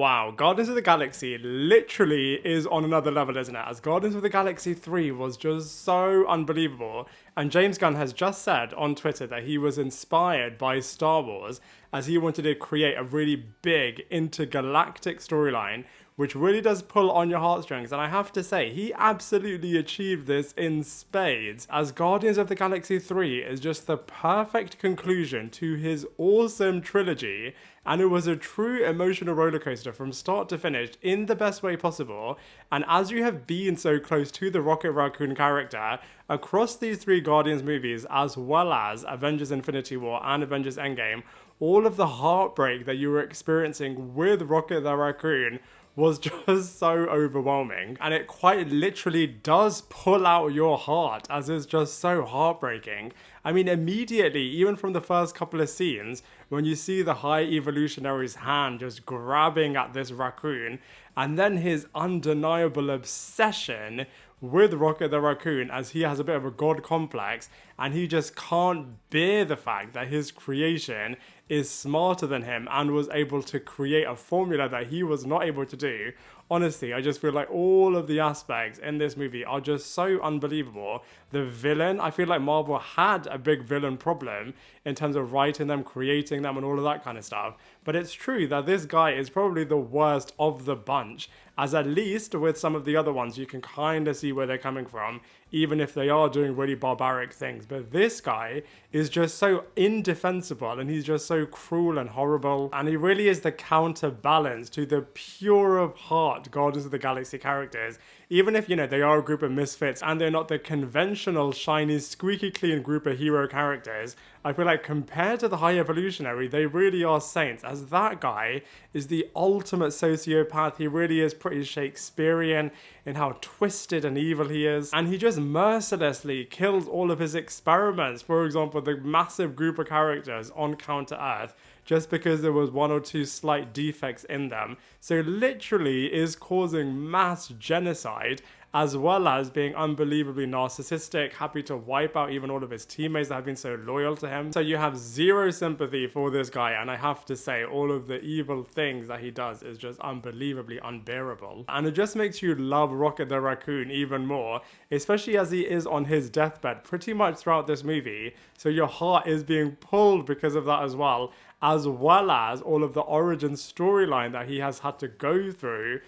Wow, Guardians of the Galaxy literally is on another level, isn't it? As Guardians of the Galaxy 3 was just so unbelievable. And James Gunn has just said on Twitter that he was inspired by Star Wars as he wanted to create a really big intergalactic storyline which really does pull on your heartstrings. And I have to say, he absolutely achieved this in spades, as Guardians of the Galaxy 3 is just the perfect conclusion to his awesome trilogy, and it was a true emotional rollercoaster from start to finish in the best way possible. And as you have been so close to the Rocket Raccoon character across these three Guardians movies, as well as Avengers Infinity War and Avengers Endgame, all of the heartbreak that you were experiencing with Rocket the Raccoon was just so overwhelming, and it quite literally does pull out your heart, as it's just so heartbreaking. I mean, immediately, even from the first couple of scenes, when you see the High Evolutionary's hand just grabbing at this raccoon, and then his undeniable obsession with Rocket the Raccoon, as he has a bit of a god complex, and he just can't bear the fact that his creation is smarter than him and was able to create a formula that he was not able to do. Honestly, I just feel like all of the aspects in this movie are just so unbelievable. The villain, I feel like Marvel had a big villain problem in terms of writing them, creating them, and all of that kind of stuff. But it's true that this guy is probably the worst of the bunch, as at least with some of the other ones, you can kind of see where they're coming from, even if they are doing really barbaric things. But this guy is just so indefensible, and he's just so cruel and horrible, and he really is the counterbalance to the pure of heart Guardians of the Galaxy characters. Even if, you know, they are a group of misfits and they're not the conventional, shiny, squeaky clean group of hero characters, I feel like compared to the High Evolutionary, they really are saints, as that guy is the ultimate sociopath. He really is pretty Shakespearean in how twisted and evil he is, and he just mercilessly kills all of his experiments. For example, the massive group of characters on Counter-Earth, just because there was one or two slight defects in them. So literally is causing mass genocide, as well as being unbelievably narcissistic, happy to wipe out even all of his teammates that have been so loyal to him. So you have zero sympathy for this guy, and I have to say, all of the evil things that he does is just unbelievably unbearable. And it just makes you love Rocket the Raccoon even more, especially as he is on his deathbed pretty much throughout this movie. So your heart is being pulled because of that as well as all of the origin storyline that he has had to go throughout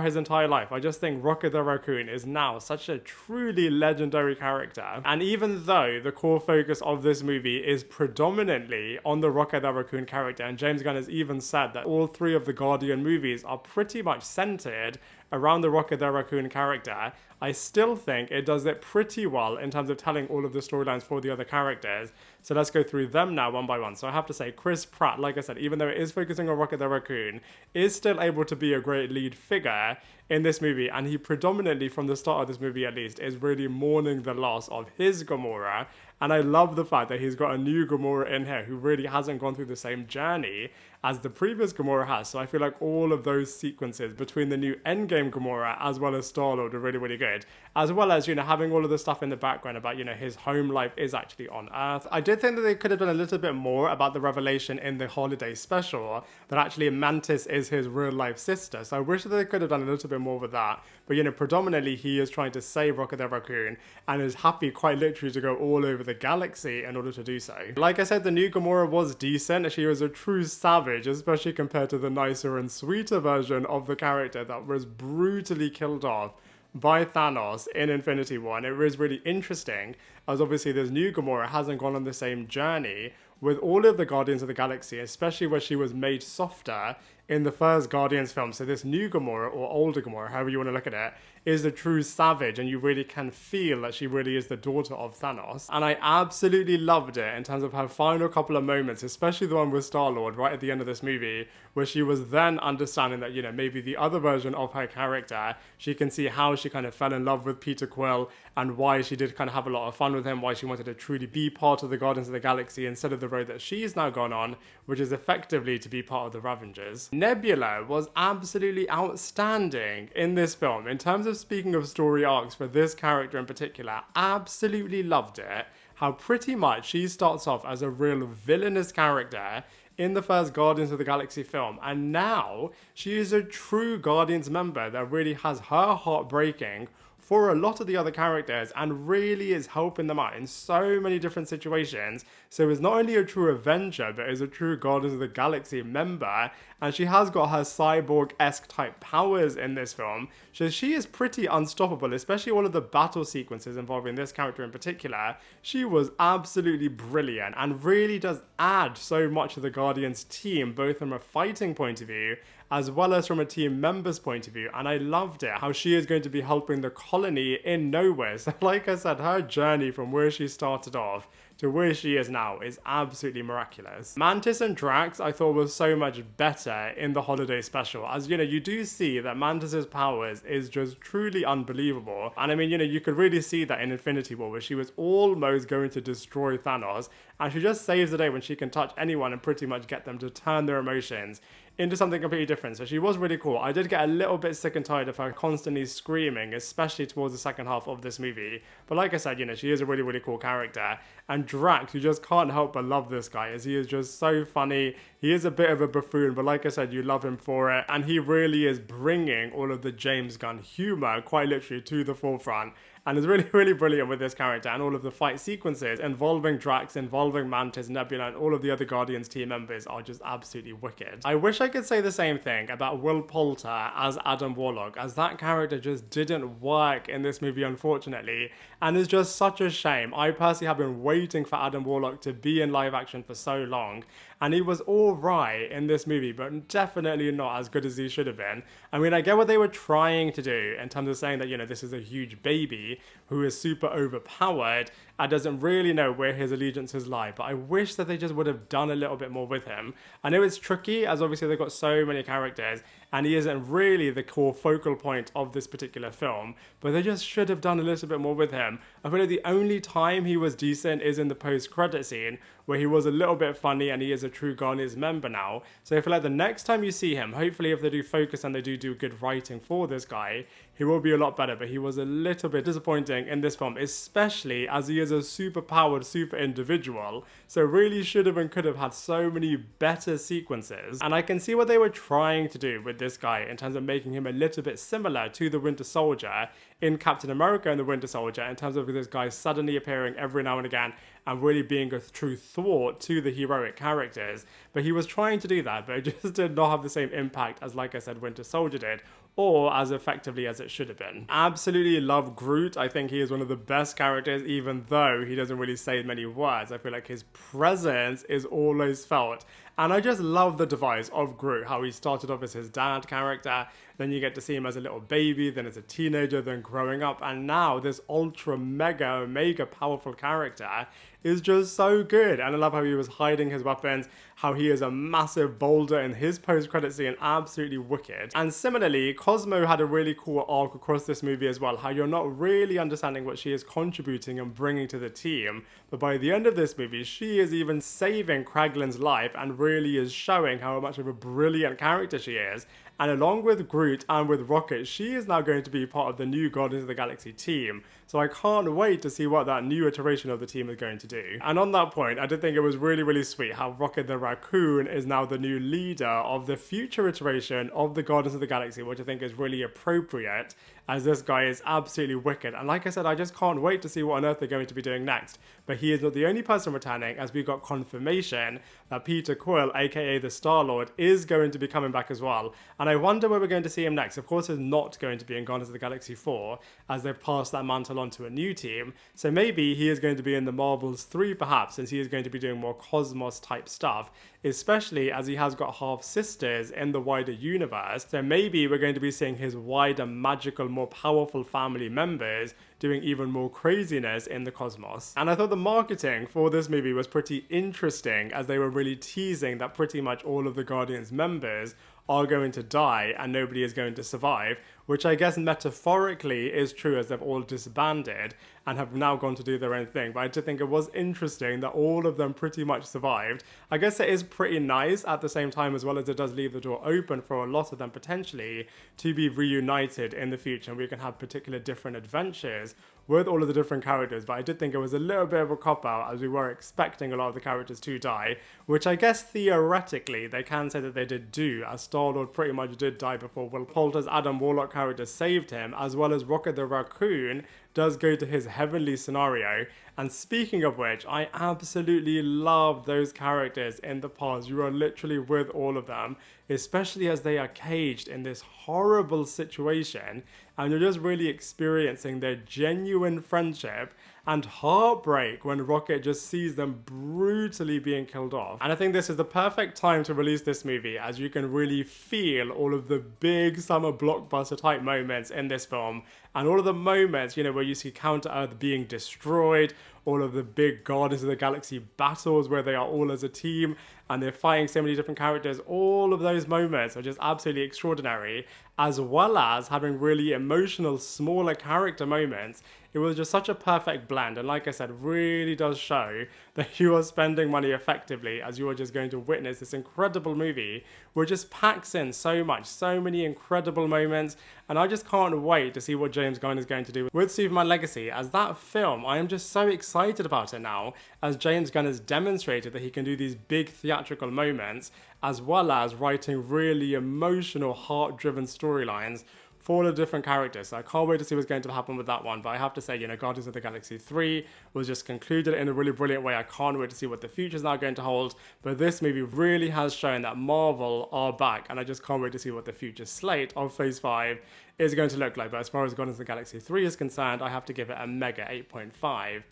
his entire life. I just think Rocket the Raccoon is now such a truly legendary character. And even though the core focus of this movie is predominantly on the Rocket the Raccoon character, and James Gunn has even said that all three of the Guardian movies are pretty much centered around the Rocket the Raccoon character, I still think it does it pretty well in terms of telling all of the storylines for the other characters. So let's go through them now one by one. So I have to say, Chris Pratt, like I said, even though it is focusing on Rocket the Raccoon, is still able to be a great lead figure in this movie, and he predominantly, from the start of this movie at least, is really mourning the loss of his Gamora. And I love the fact that he's got a new Gamora in here who really hasn't gone through the same journey as the previous Gamora has. So I feel like all of those sequences between the new Endgame Gamora as well as Star-Lord are really, really good. As well as, you know, having all of the stuff in the background about, you know, his home life is actually on Earth. I did think that they could have done a little bit more about the revelation in the holiday special that actually Mantis is his real life sister. So I wish that they could have done a little bit more with that. But, you know, predominantly he is trying to save Rocket the Raccoon and is happy quite literally to go all over the galaxy in order to do so. Like I said, the new Gamora was decent. She was a true savage, especially compared to the nicer and sweeter version of the character that was brutally killed off by Thanos in Infinity War. And it was really interesting, as obviously this new Gamora hasn't gone on the same journey with all of the Guardians of the Galaxy, especially where she was made softer in the first Guardians film. So this new Gamora, or older Gamora, however you want to look at it, is the true savage, and you really can feel that she really is the daughter of Thanos. And I absolutely loved it in terms of her final couple of moments, especially the one with Star-Lord right at the end of this movie, where she was then understanding that, you know, maybe the other version of her character, she can see how she kind of fell in love with Peter Quill and why she did kind of have a lot of fun with him, why she wanted to truly be part of the Guardians of the Galaxy instead of the road that she's now gone on, which is effectively to be part of the Ravengers. Nebula was absolutely outstanding in this film. In terms of speaking of story arcs for this character in particular, absolutely loved it. How pretty much she starts off as a real villainous character in the first Guardians of the Galaxy film, and now she is a true Guardians member that really has her heart breaking for a lot of the other characters and really is helping them out in so many different situations. So is not only a true Avenger, but is a true Guardians of the Galaxy member, and she has got her cyborg-esque type powers in this film. So she is pretty unstoppable, especially all of the battle sequences involving this character in particular. She was absolutely brilliant and really does add so much to the Guardians team, both from a fighting point of view as well as from a team member's point of view, and I loved it, how she is going to be helping the colony in nowhere. So like I said, her journey from where she started off to where she is now is absolutely miraculous. Mantis and Drax I thought was so much better in the holiday special, as you know, you do see that Mantis's powers is just truly unbelievable, and I mean, you know, you could really see that in Infinity War where she was almost going to destroy Thanos, and she just saves the day when she can touch anyone and pretty much get them to turn their emotions into something completely different. So she was really cool. I did get a little bit sick and tired of her constantly screaming, especially towards the second half of this movie. But like I said, you know, she is a really, really cool character. And Drax, you just can't help but love this guy, as he is just so funny. He is a bit of a buffoon, but like I said, you love him for it. And he really is bringing all of the James Gunn humor, quite literally, to the forefront. And is really, really brilliant with this character, and all of the fight sequences involving Drax, involving Mantis, Nebula, and all of the other Guardians team members are just absolutely wicked. I wish I could say the same thing about Will Poulter as Adam Warlock, as that character just didn't work in this movie, unfortunately, and is just such a shame. I personally have been waiting for Adam Warlock to be in live action for so long, and he was alright in this movie, but definitely not as good as he should have been. I mean, I get what they were trying to do in terms of saying that, you know, this is a huge baby who is super overpowered and doesn't really know where his allegiances lie, but I wish that they just would have done a little bit more with him. I know it's tricky, as obviously they've got so many characters, and he isn't really the core focal point of this particular film, but they just should have done a little bit more with him. I feel like the only time he was decent is in the post-credit scene, where he was a little bit funny, and he is a true Guardians member now. So I feel like the next time you see him, hopefully if they do focus and they do good writing for this guy, he will be a lot better, but he was a little bit disappointing in this film, especially as he is a super powered, super individual, so really should have and could have had so many better sequences. And I can see what they were trying to do with this guy in terms of making him a little bit similar to the Winter Soldier in Captain America and the Winter Soldier, in terms of this guy suddenly appearing every now and again and really being a true thwart to the heroic characters. But he was trying to do that, but it just did not have the same impact as, like I said, Winter Soldier did, or as effectively as it should have been. Absolutely love Groot. I think he is one of the best characters, even though he doesn't really say many words. I feel like his presence is always felt. And I just love the device of Groot, how he started off as his dad character, then you get to see him as a little baby, then as a teenager, then growing up, and now this ultra mega powerful character is just so good. And I love how he was hiding his weapons, how he is a massive boulder in his post-credit scene, absolutely wicked. And similarly, Cosmo had a really cool arc across this movie as well, how you're not really understanding what she is contributing and bringing to the team, but by the end of this movie, she is even saving Kraglin's life and really is showing how much of a brilliant character she is. And along with Groot and with Rocket, she is now going to be part of the new Guardians of the Galaxy team. So I can't wait to see what that new iteration of the team is going to do. And on that point, I did think it was really, really sweet how Rocket the Raccoon is now the new leader of the future iteration of the Guardians of the Galaxy, which I think is really appropriate, as this guy is absolutely wicked. And like I said, I just can't wait to see what on earth they're going to be doing next. But he is not the only person returning, as we got confirmation that Peter Quill, aka the Star-Lord, is going to be coming back as well. And I wonder where we're going to see him next. Of course, he's not going to be in Guardians of the Galaxy 4, as they've passed that mantle on to a new team. So maybe he is going to be in the Marvels 3 perhaps, since he is going to be doing more Cosmos type stuff, especially as he has got half-sisters in the wider universe. So maybe we're going to be seeing his wider, magical, more powerful family members doing even more craziness in the cosmos. And I thought the marketing for this movie was pretty interesting, as they were really teasing that pretty much all of the Guardians members are going to die and nobody is going to survive, which I guess metaphorically is true, as they've all disbanded and have now gone to do their own thing. But I did think it was interesting that all of them pretty much survived. I guess it is pretty nice at the same time, as well as it does leave the door open for a lot of them potentially to be reunited in the future, and we can have particular different adventures with all of the different characters, but I did think it was a little bit of a cop-out as we were expecting a lot of the characters to die, which I guess theoretically they can say that they did do, as Star-Lord pretty much did die before Will Poulter's Adam Warlock character saved him, as well as Rocket the Raccoon does go to his heavenly scenario. And speaking of which, I absolutely love those characters in the past. You are literally with all of them, especially as they are caged in this horrible situation, and you're just really experiencing their genuine friendship and heartbreak when Rocket just sees them brutally being killed off. And I think this is the perfect time to release this movie, as you can really feel all of the big summer blockbuster type moments in this film, and all of the moments, you know, where you see Counter-Earth being destroyed, all of the big Guardians of the Galaxy battles where they are all as a team and they're fighting so many different characters. All of those moments are just absolutely extraordinary, as well as having really emotional, smaller character moments. It was just such a perfect blend, and like I said, really does show that you are spending money effectively, as you are just going to witness this incredible movie which just packs in so much, so many incredible moments, and I just can't wait to see what James Gunn is going to do with Superman Legacy. As that film, I am just so excited about it now, as James Gunn has demonstrated that he can do these big theatrical moments, as well as writing really emotional, heart-driven storylines for the different characters. So I can't wait to see what's going to happen with that one. But I have to say, you know, Guardians of the Galaxy 3 was just concluded in a really brilliant way. I can't wait to see what the future is now going to hold. But this movie really has shown that Marvel are back, and I just can't wait to see what the future slate of Phase 5 is going to look like. But as far as Guardians of the Galaxy 3 is concerned, I have to give it a mega 8.5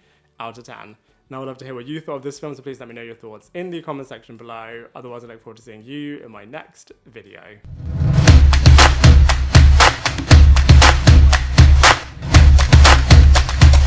out of 10. Now I'd love to hear what you thought of this film, so please let me know your thoughts in the comment section below. Otherwise, I look forward to seeing you in my next video.